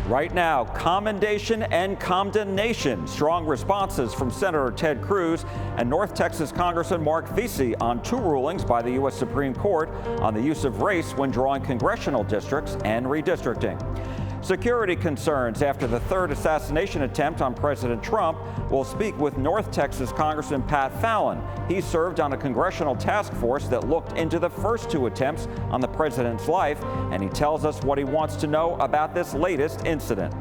Right now, commendation and condemnation. Strong responses from Senator Ted Cruz and North Texas Congressman Marc Veasey on two rulings by the U.S. Supreme Court on the use of race when drawing congressional districts and redistricting. Security concerns after the third assassination attempt on President Trump. We'll speak with North Texas Congressman Pat Fallon. He served on a congressional task force that looked into the first two attempts on the president's life, and he tells us what he wants to know about this latest incident.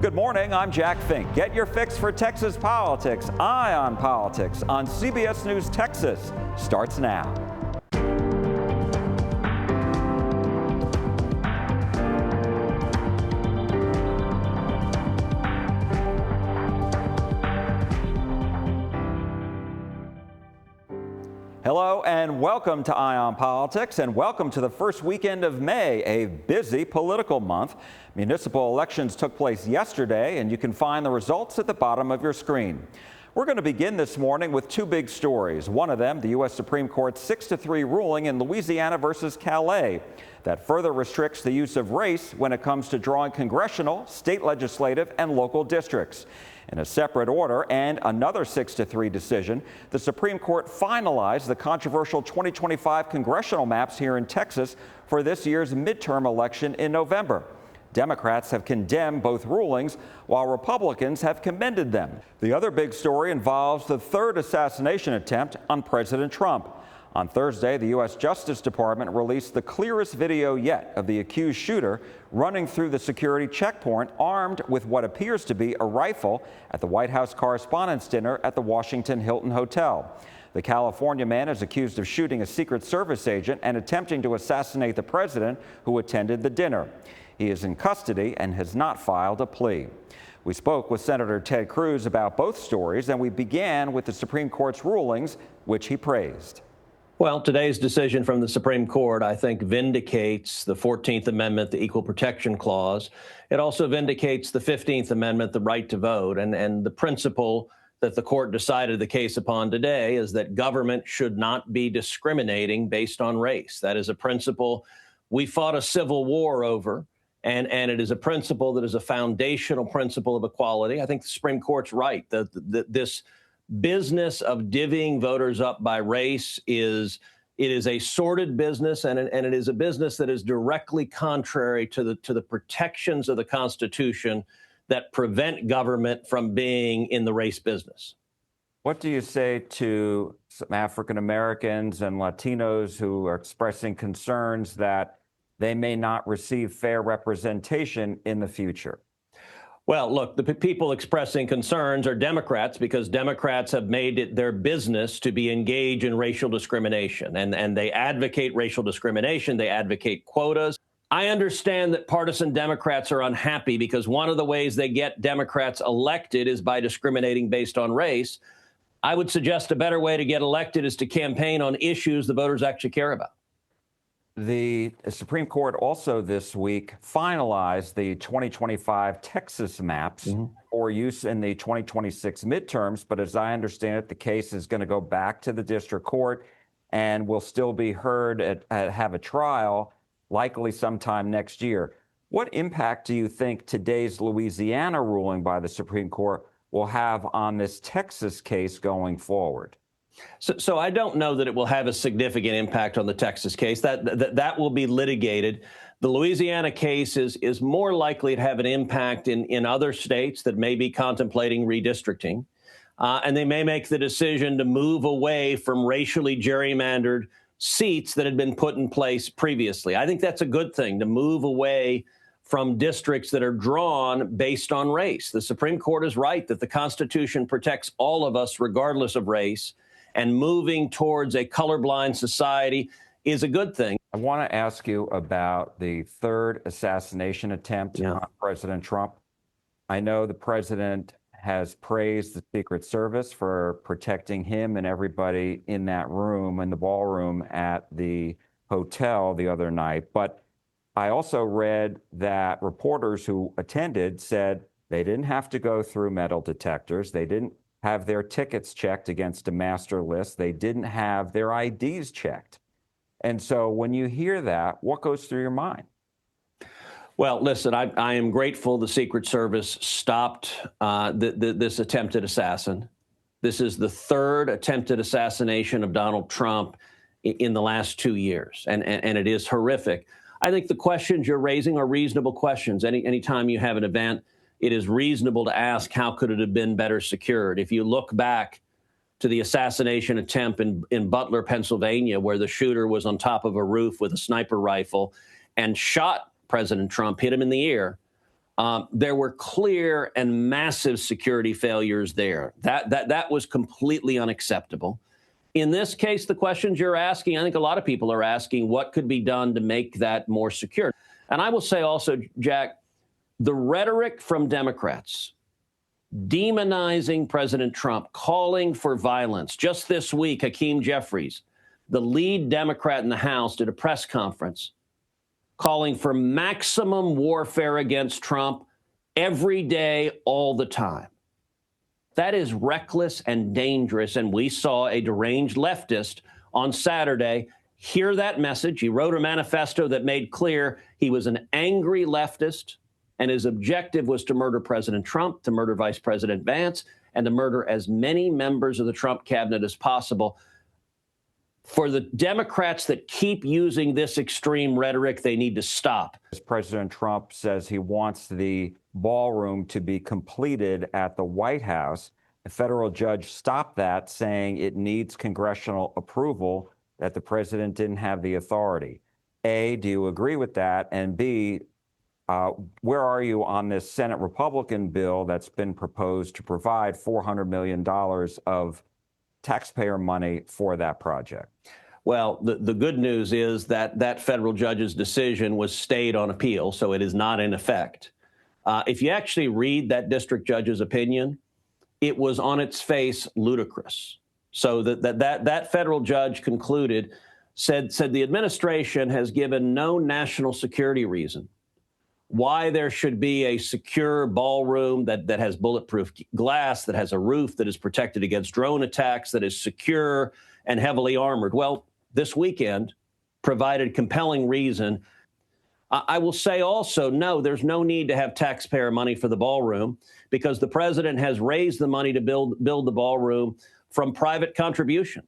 Good morning, I'm Jack Fink. Get your fix for Texas politics. Eye on Politics on CBS News Texas starts now. Hello and welcome to Eye on Politics, and welcome to the first weekend of May, a busy political month. Municipal elections took place yesterday, and you can find the results at the bottom of your screen. We're going to begin this morning with two big stories. One of them, the U.S. Supreme Court's 6-3 ruling in Louisiana versus Calais that further restricts the use of race when it comes to drawing congressional, state legislative, and local districts. In a separate order and another 6-3 decision, the Supreme Court finalized the controversial 2025 congressional maps here in Texas for this year's midterm election in November. Democrats have condemned both rulings, while Republicans have commended them. The other big story involves the third assassination attempt on President Trump. On Thursday, the U.S. Justice Department released the clearest video yet of the accused shooter running through the security checkpoint armed with what appears to be a rifle at the White House Correspondents Dinner at the Washington Hilton Hotel. The California man is accused of shooting a Secret Service agent and attempting to assassinate the president who attended the dinner. He is in custody and has not filed a plea. We spoke with Senator Ted Cruz about both stories, and we began with the Supreme Court's rulings, which he praised. Well, today's decision from the Supreme Court, I think, vindicates the 14th Amendment, the Equal Protection Clause. It also vindicates the 15th Amendment, the right to vote. And the principle that the court decided the case upon today is that government should not be discriminating based on race. That is a principle we fought a civil war over, and it is a principle that is a foundational principle of equality. I think the Supreme Court's right. This business of divvying voters up by race is a sordid business, and it is a business that is directly contrary to the protections of the Constitution that prevent government from being in the race business. What do you say to some African Americans and Latinos who are expressing concerns that they may not receive fair representation in the future? Well, look, the people expressing concerns are Democrats, because Democrats have made it their business to be engaged in racial discrimination, and they advocate racial discrimination. They advocate quotas. I understand that partisan Democrats are unhappy because one of the ways they get Democrats elected is by discriminating based on race. I would suggest a better way to get elected is to campaign on issues the voters actually care about. The Supreme Court also this week finalized the 2025 Texas maps for use in the 2026 midterms. But as I understand it, the case is going to go back to the district court and will still be heard have a trial, likely sometime next year. What impact do you think today's Louisiana ruling by the Supreme Court will have on this Texas case going forward? So I don't know that it will have a significant impact on the Texas case. That will be litigated. The Louisiana case is more likely to have an impact in other states that may be contemplating redistricting. And they may make the decision to move away from racially gerrymandered seats that had been put in place previously. I think that's a good thing, to move away from districts that are drawn based on race. The Supreme Court is right that the Constitution protects all of us regardless of race. And moving towards a colorblind society is a good thing. I want to ask you about the third assassination attempt on President Trump. I know the president has praised the Secret Service for protecting him and everybody in that room, in the ballroom at the hotel the other night. But I also read that reporters who attended said they didn't have to go through metal detectors. They didn't have their tickets checked against a master list. They didn't have their IDs checked. And so when you hear that, what goes through your mind? Well, listen, I am grateful the Secret Service stopped this attempted assassin. This is the third attempted assassination of Donald Trump in the last 2 years, and it is horrific. I think the questions you're raising are reasonable questions. Anytime you have an event, it is reasonable to ask, how could it have been better secured? If you look back to the assassination attempt in Butler, Pennsylvania, where the shooter was on top of a roof with a sniper rifle and shot President Trump, hit him in the ear, there were clear and massive security failures there. That was completely unacceptable. In this case, the questions you're asking, I think a lot of people are asking, what could be done to make that more secure? And I will say also, Jack, the rhetoric from Democrats demonizing President Trump, calling for violence. Just this week, Hakeem Jeffries, the lead Democrat in the House, did a press conference calling for maximum warfare against Trump every day, all the time. That is reckless and dangerous. And we saw a deranged leftist on Saturday hear that message. He wrote a manifesto that made clear he was an angry leftist, and his objective was to murder President Trump, to murder Vice President Vance, and to murder as many members of the Trump cabinet as possible. For the Democrats that keep using this extreme rhetoric, they need to stop. President Trump says he wants the ballroom to be completed at the White House. A federal judge stopped that, saying it needs congressional approval, that the president didn't have the authority. A, do you agree with that? And B, where are you on this Senate Republican bill that's been proposed to provide $400 million of taxpayer money for that project? Well, the good news is that that federal judge's decision was stayed on appeal, so it is not in effect. If you actually read that district judge's opinion, it was on its face ludicrous. So that federal judge concluded, said the administration has given no national security reason why there should be a secure ballroom that has bulletproof glass, that has a roof that is protected against drone attacks, that is secure and heavily armored. Well, this weekend provided compelling reason. I will say also, no, there's no need to have taxpayer money for the ballroom, because the president has raised the money to build the ballroom from private contribution.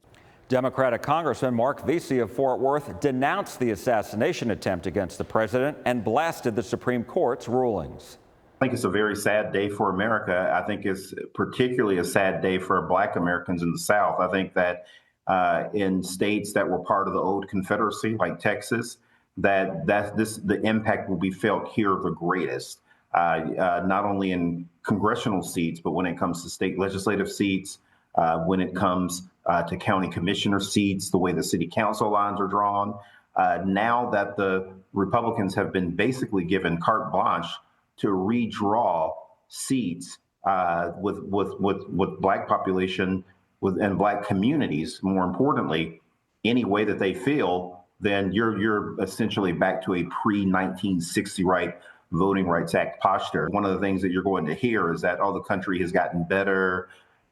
Democratic Congressman Marc Veasey of Fort Worth denounced the assassination attempt against the president and blasted the Supreme Court's rulings. I think it's a very sad day for America. I think it's particularly a sad day for Black Americans in the South. I think that in states that were part of the old Confederacy, like Texas, the impact will be felt here the greatest, not only in congressional seats, but when it comes to state legislative seats, when it comes to county commissioner seats, the way the city council lines are drawn. Now that the Republicans have been basically given carte blanche to redraw seats with Black population and Black communities, more importantly, any way that they feel, then you're essentially back to a pre-1960 Voting Rights Act posture. One of the things that you're going to hear is that, the country has gotten better,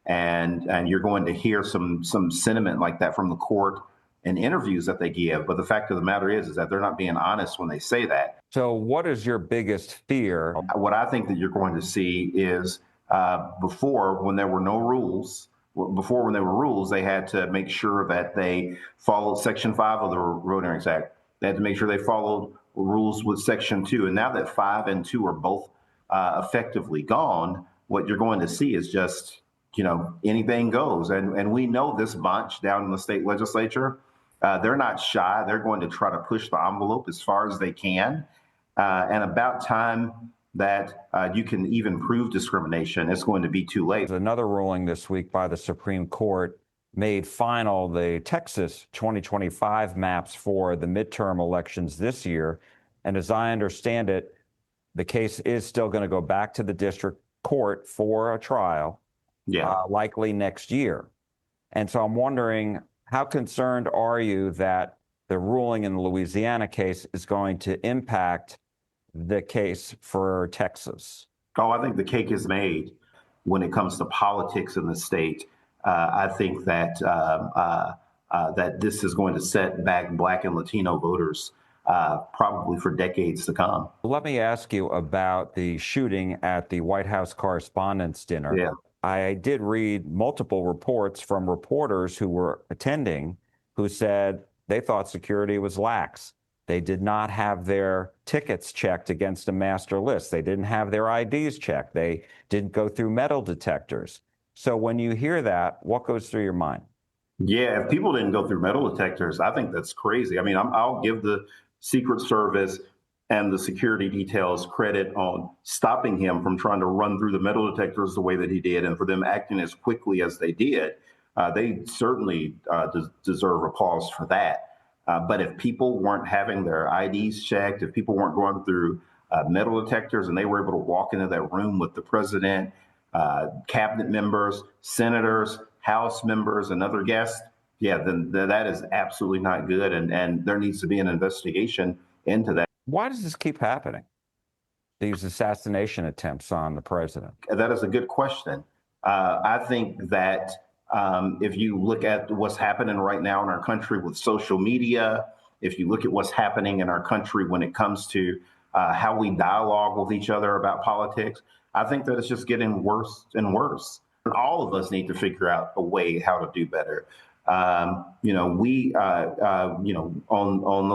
and you're going to hear some sentiment like that from the court in interviews that they give. But the fact of the matter is that they're not being honest when they say that. So what is your biggest fear? What I think that you're going to see is before, when there were rules, they had to make sure that they followed Section 5 of the Voting Rights Act. They had to make sure they followed rules with Section 2. And now that 5 and 2 are both effectively gone, what you're going to see is just, anything goes. And we know this bunch down in the state legislature, they're not shy. They're going to try to push the envelope as far as they can. And about time that you can even prove discrimination, it's going to be too late. Another ruling this week by the Supreme Court made final the Texas 2025 maps for the midterm elections this year. And as I understand it, the case is still going to go back to the district court for a trial, likely next year. And so I'm wondering, how concerned are you that the ruling in the Louisiana case is going to impact the case for Texas? I think the cake is made when it comes to politics in the state. I think that that this is going to set back Black and Latino voters probably for decades to come. Let me ask you about the shooting at the White House Correspondents Dinner. Yeah. I did read multiple reports from reporters who were attending who said they thought security was lax. They did not have their tickets checked against a master list. They didn't have their IDs checked. They didn't go through metal detectors. So when you hear that, what goes through your mind? Yeah, if people didn't go through metal detectors, I think that's crazy. I mean, I'll give the Secret Service and the security details credit on stopping him from trying to run through the metal detectors the way that he did, and for them acting as quickly as they did. They certainly deserve applause for that. But if people weren't having their IDs checked, if people weren't going through metal detectors and they were able to walk into that room with the president, cabinet members, senators, House members, and other guests, yeah, then that is absolutely not good. And there needs to be an investigation into that. Why does this keep happening? These assassination attempts on the president? That is a good question. I think that if you look at what's happening right now in our country with social media, if you look at what's happening in our country when it comes to how we dialogue with each other about politics, I think that it's just getting worse and worse. All of us need to figure out a way how to do better. On the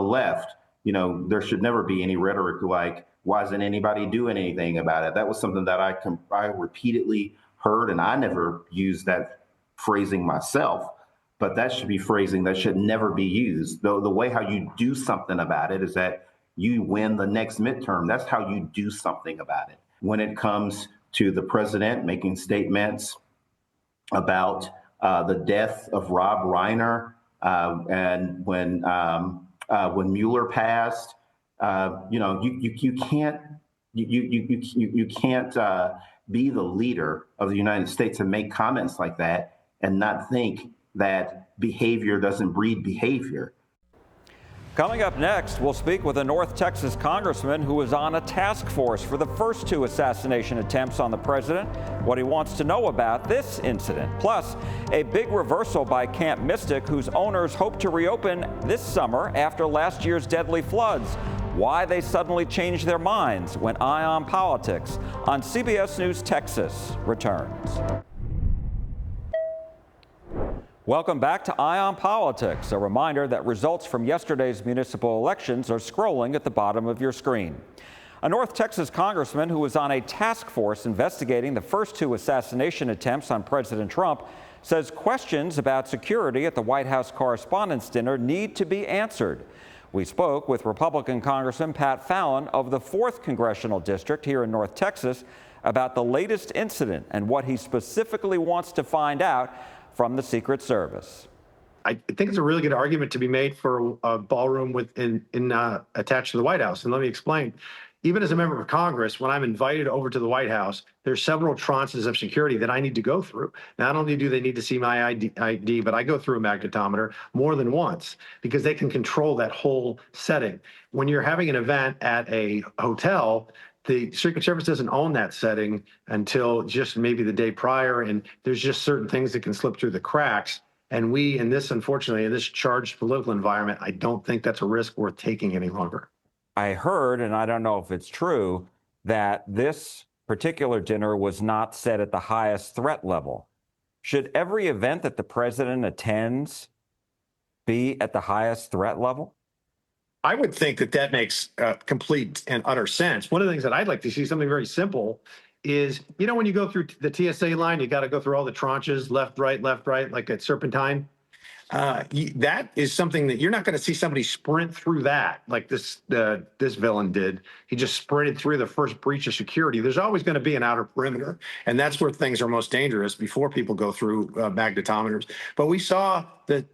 left, there should never be any rhetoric like, why isn't anybody doing anything about it? That was something that I repeatedly heard, and I never used that phrasing myself, but that should be phrasing that should never be used. The way how you do something about it is that you win the next midterm. That's how you do something about it. When it comes to the president making statements about the death of Rob Reiner, and when Mueller passed, you can't be the leader of the United States and make comments like that and not think that behavior doesn't breed behavior. Coming up next, we'll speak with a North Texas congressman who was on a task force for the first two assassination attempts on the president, what he wants to know about this incident. Plus, a big reversal by Camp Mystic, whose owners hope to reopen this summer after last year's deadly floods. Why they suddenly changed their minds when Eye on Politics on CBS News Texas returns. Welcome back to Eye on Politics. A reminder that results from yesterday's municipal elections are scrolling at the bottom of your screen. A North Texas congressman who was on a task force investigating the first two assassination attempts on President Trump says questions about security at the White House Correspondents Dinner need to be answered. We spoke with Republican Congressman Pat Fallon of the 4th Congressional District here in North Texas about the latest incident and what he specifically wants to find out from the Secret Service. I think it's a really good argument to be made for a ballroom attached to the White House. And let me explain. Even as a member of Congress, when I'm invited over to the White House, there's several tranches of security that I need to go through. Not only do they need to see my ID, but I go through a magnetometer more than once because they can control that whole setting. When you're having an event at a hotel, the Secret Service doesn't own that setting until just maybe the day prior, and there's just certain things that can slip through the cracks. And we, unfortunately, in this charged political environment, I don't think that's a risk worth taking any longer. I heard, and I don't know if it's true, that this particular dinner was not set at the highest threat level. Should every event that the president attends be at the highest threat level? I would think that makes complete and utter sense. One of the things that I'd like to see, something very simple, is, when you go through the TSA line, you got to go through all the tranches, left, right, like a serpentine. That is something that you're not going to see somebody sprint through that like this villain did. He just sprinted through the first breach of security. There's always going to be an outer perimeter, and that's where things are most dangerous before people go through magnetometers. But we saw the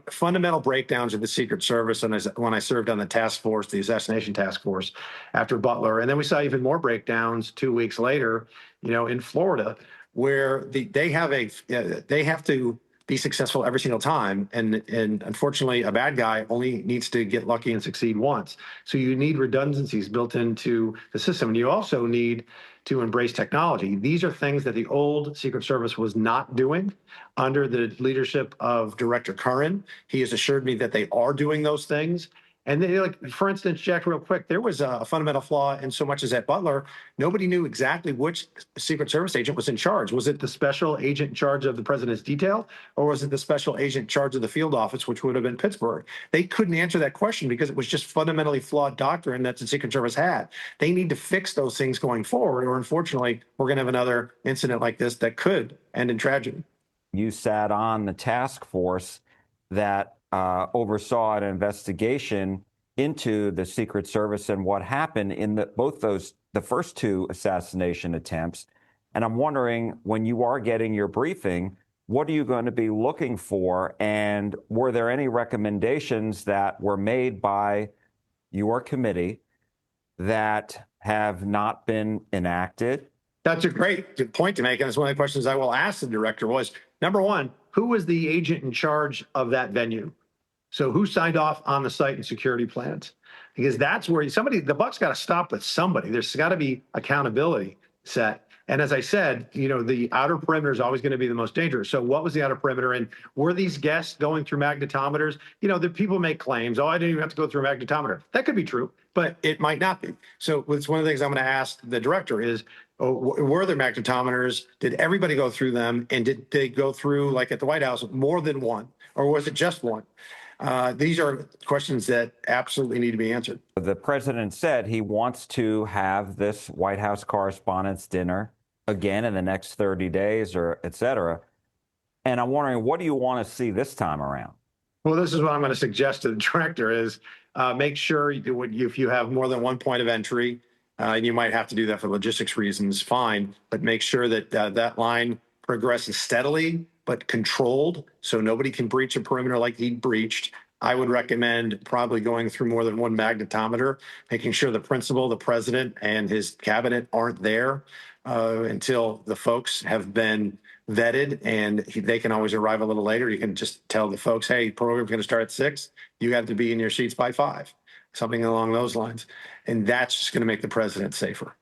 fundamental breakdowns of the Secret Service, and when I served on the task force, the assassination task force, after Butler, and then we saw even more breakdowns 2 weeks later, in Florida, where they have to be successful every single time. And unfortunately, a bad guy only needs to get lucky and succeed once. So you need redundancies built into the system. And you also need to embrace technology. These are things that the old Secret Service was not doing under the leadership of Director Curran. He has assured me that they are doing those things. And they, like, for instance, Jack, real quick, there was a fundamental flaw in so much as at Butler, nobody knew exactly which Secret Service agent was in charge. Was it the special agent in charge of the president's detail, or was it the special agent in charge of the field office, which would have been Pittsburgh? They couldn't answer that question because it was just fundamentally flawed doctrine that the Secret Service had. They need to fix those things going forward, or unfortunately, we're going to have another incident like this that could end in tragedy. You sat on the task force that oversaw an investigation into the Secret Service and what happened in the first two assassination attempts. And I'm wondering, when you are getting your briefing, what are you going to be looking for? And were there any recommendations that were made by your committee that have not been enacted? That's a great point to make. And it's one of the questions I will ask the director was, number one, who was the agent in charge of that venue? So who signed off on the site and security plans? Because that's where the buck's got to stop with somebody. There's got to be accountability set. And as I said, the outer perimeter is always going to be the most dangerous. So what was the outer perimeter? And were these guests going through magnetometers? The people make claims, I didn't even have to go through a magnetometer. That could be true, but it might not be. So it's one of the things I'm going to ask the director is, were there magnetometers? Did everybody go through them? And did they go through, like at the White House, more than one? Or was it just one? These are questions that absolutely need to be answered. The president said he wants to have this White House Correspondents Dinner again in the next 30 days or et cetera. And I'm wondering, what do you want to see this time around? Well, this is what I'm going to suggest to the director is make sure if you have more than one point of entry, and you might have to do that for logistics reasons, fine, but make sure that that line progresses steadily but controlled, so nobody can breach a perimeter like he breached. I would recommend probably going through more than one magnetometer, making sure the principal, the president, and his cabinet aren't there until the folks have been vetted, and they can always arrive a little later. You can just tell the folks, hey, program's going to start at 6. You have to be in your seats by 5, something along those lines. And that's just going to make the president safer.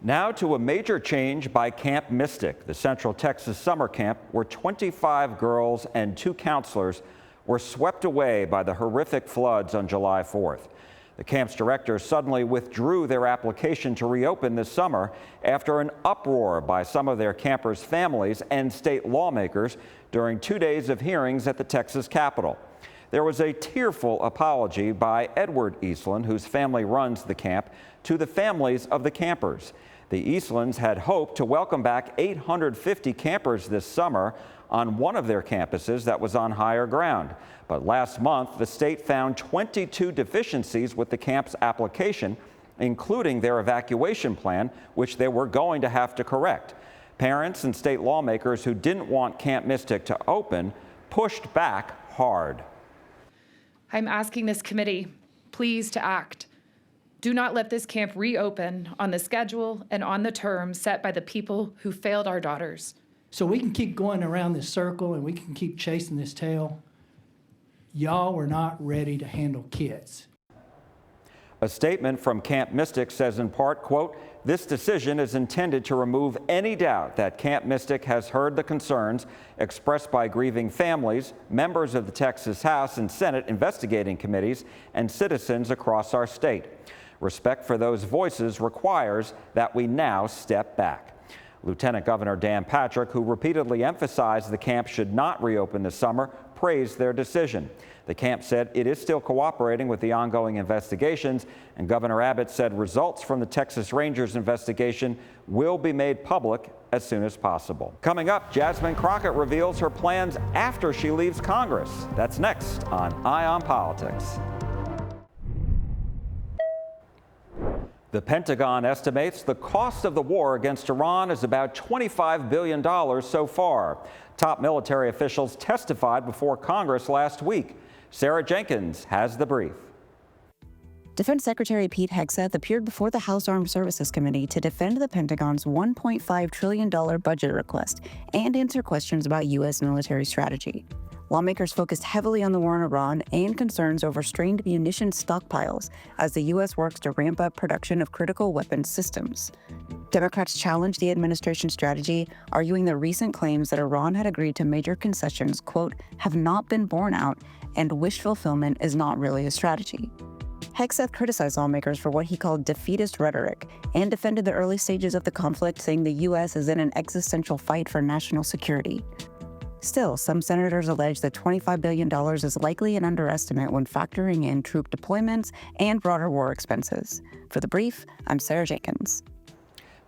Now to a major change by Camp Mystic, the Central Texas summer camp where 25 girls and 2 counselors were swept away by the horrific floods on July 4th. The camp's director suddenly withdrew their application to reopen this summer after an uproar by some of their campers' families and state lawmakers during 2 days of hearings at the Texas Capitol. There was a tearful apology by Edward Eastland, whose family runs the camp, to the families of the campers. The Eastlands had hoped to welcome back 850 campers this summer on one of their campuses that was on higher ground. But last month, the state found 22 deficiencies with the camp's application, including their evacuation plan, which they were going to have to correct. Parents and state lawmakers who didn't want Camp Mystic to open pushed back hard. I'm asking this committee, please, to act. Do not let this camp reopen on the schedule and on the terms set by the people who failed our daughters. So we can keep going around this circle and we can keep chasing this tail. Y'all were not ready to handle kids. A statement from Camp Mystic says in part, quote, "This decision is intended to remove any doubt that Camp Mystic has heard the concerns expressed by grieving families, members of the Texas House and Senate investigating committees, and citizens across our state. Respect for those voices requires that we now step back." Lieutenant Governor Dan Patrick, who repeatedly emphasized the camp should not reopen this summer, praised their decision. The camp said it is still cooperating with the ongoing investigations, and Governor Abbott said results from the Texas Rangers investigation will be made public as soon as possible. Coming up, Jasmine Crockett reveals her plans after she leaves Congress. That's next on Eye on Politics. The Pentagon estimates the cost of the war against Iran is about $25 billion so far. Top military officials testified before Congress last week. Sarah Jenkins has the brief. Defense Secretary Pete Hegseth appeared before the House Armed Services Committee to defend the Pentagon's $1.5 trillion budget request and answer questions about U.S. military strategy. Lawmakers focused heavily on the war in Iran and concerns over strained munitions stockpiles as the U.S. works to ramp up production of critical weapons systems. Democrats challenged the administration's strategy, arguing the recent claims that Iran had agreed to major concessions, quote, have not been borne out, and wish fulfillment is not really a strategy. Hegseth criticized lawmakers for what he called defeatist rhetoric and defended the early stages of the conflict, saying the U.S. is in an existential fight for national security. Still, some senators allege that $25 billion is likely an underestimate when factoring in troop deployments and broader war expenses. For The Brief, I'm Sarah Jenkins.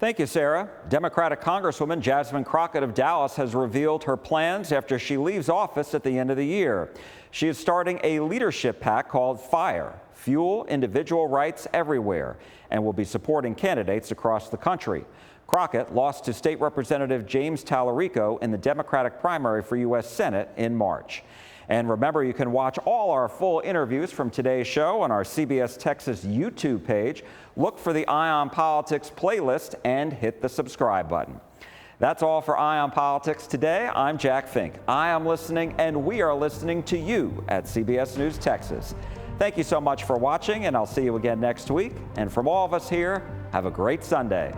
Thank you, Sarah. Democratic Congresswoman Jasmine Crockett of Dallas has revealed her plans after she leaves office at the end of the year. She is starting a leadership PAC called FIRE, Fuel Individual Rights Everywhere, and will be supporting candidates across the country. Crockett lost to State Representative James Tallarico in the Democratic primary for U.S. Senate in March. And remember, you can watch all our full interviews from today's show on our CBS Texas YouTube page. Look for the Eye on Politics playlist and hit the subscribe button. That's all for Eye on Politics today. I'm Jack Fink. I am listening, and we are listening to you at CBS News Texas. Thank you so much for watching, and I'll see you again next week. And from all of us here, have a great Sunday.